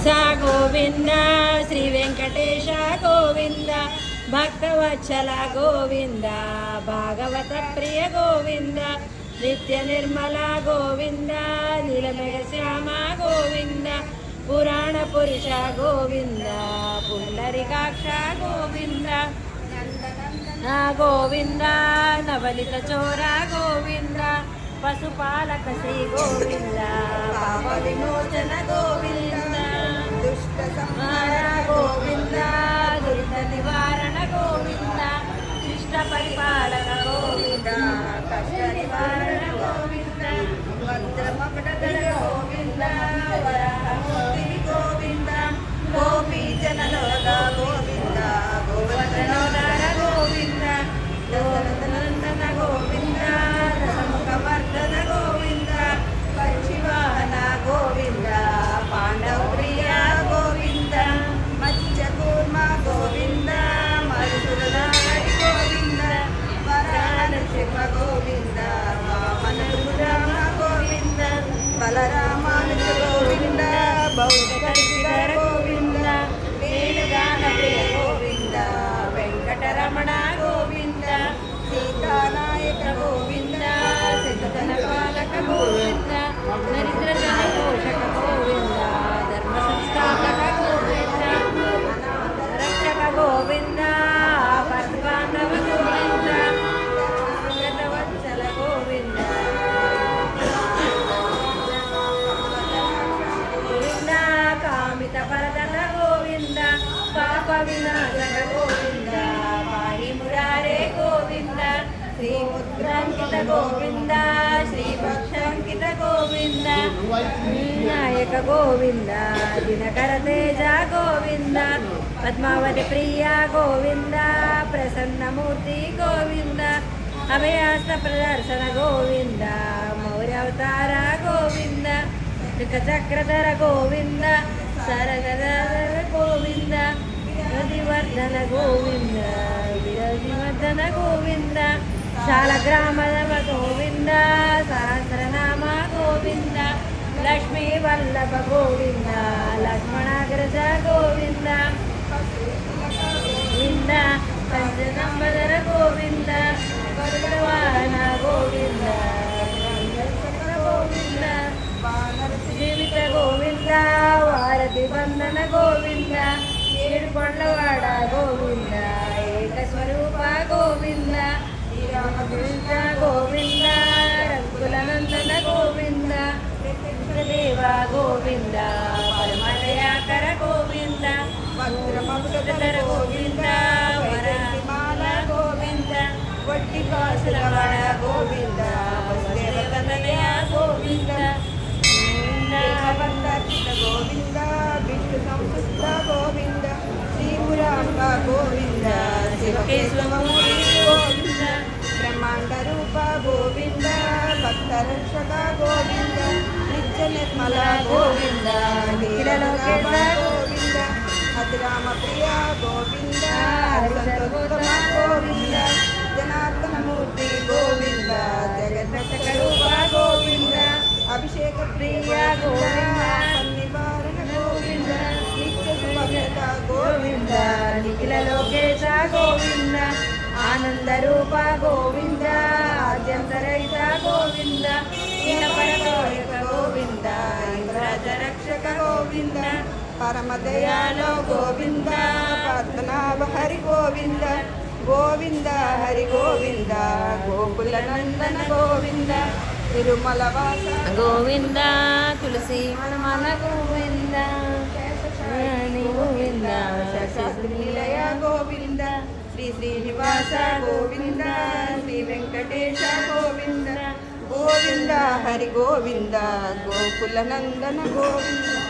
सा गोविंद श्री वेंकटेश गोविंद भक्तवत्सल गोविंद भागवत प्रिय गोविंद नित्य निर्मल गोविंद नीलमेघ श्याम गोविंद पुराण पुरुष गोविंद पुंडरीकाक्ष गोविंद गोविंद नवलित चोरा गोविंद पशुपालक श्री गोविंद पाप विमोचन गोविंद दुष्ट संहार गोविंद दुरित निवारण गोविंद शिष्ट परिपालन गोविंद कष्ट निवारण गोविंद वज्रमकुटधर गोविंद वराहमूर्ति गोविंद गोपी जनलोक गोविंद गोवर्धनोदर गोविंद दशरथनंदन गोविंद रसमुखवर्धन गोविंद पक्षिवाहन गोविंद पांडव प्रिय गोविंद मत्स्यकूर्म गोविंद मधुसूदनारि गोविंद वरानसिंह गोविंद वामनपुराम गोविंद बलरामानुज गोविंद बौद्धधर गोविंद वेणुगान प्रिय गोविंद वेंकटरमण गोविंद सीतानायक गोविंद सिद्धन पालक गोविंद नरेंद्र जन पोषक गोविंद धर्म संस्थापक गोविंद रक्षक गोविंद भक्तबांधव गोविंद वत्सल गोविंद गोविंद कामित वरदन गोविंद पाप विनाशक गोविंद पाहि मुरारे गोविंद श्री मुद्रांकित गोविंद श्री भक्षांकित गोविंद नायक गोविंद दिनकर तेज गोविंद पद्मावती प्रिया गोविंद प्रसन्न मूर्ति गोविंद अभयास्त प्रदर्शन गोविंद मौर्यावतार गोविंद चक्रधर गोविंद सरगधर गोविंद विरधिवर्धन गोविंद विरधिवर्धन गोविंद शालग्रामदव गोविंद सहस्रनाम गोविंद लक्ष्मी वल्लभ गोविंद लक्ष्मणाग्रज गोविंद गोविंद पंचनंबधर गोविंद गरुडवाहन गोविंद गोविंद जीवित गोविंद वारधि बंधन गोविंद ఏడుకొండవాడ గోవింద ఏకస్వరూప గోవింద శ్రీరామకృష్ణ గోవింద రంగులనందన గోవింద దేవ గోవింద పరమదయాకర గోవింద వజ్రమకుటధర గోవింద వరమాల గోవింద వడ్డి కాసులవాడ గోవింద వసుదేవతనయ గోవింద गोविंद विष्णु संस्कृत गोविंद श्रीपुरांब गोविंद शिवकेशवमूर्ति गोविंद ब्रह्मांड रूप गोविंद भक्तरक्षक गोविंद नित्य निर्मल गोविंद नीललोकेश गोविंद अतिराम प्रिय गोविंद हरिसर्वोत्तम गोविंद जनार्दन मूर्ति गोविंद जगन्नाथ रूप गोविंद अभिषेक प्रिय गोविंद निवारण गोविंद नित्य सुभक्त गोविंद निखिल लोकेश गोविंद आनंद रूप गोविंद आद्यंतरहित गोविंद दीनपरतोयक गोविंद इंद्राज रक्षक गोविंद परम दयालो गोविंद पद्मनाभ हरि गोविंद गोविंद हरि गोविंद गोकुल नंदन गोविंद तिरुमल वास गोविंद तुलसी मन गोविंद गोविंद शास्त्रीलय गोविंद श्री श्रीनिवास गोविंद श्री वेंकटेश गोविंद गोविंद हरि गोविंद गोकुल नंदन गोविंद।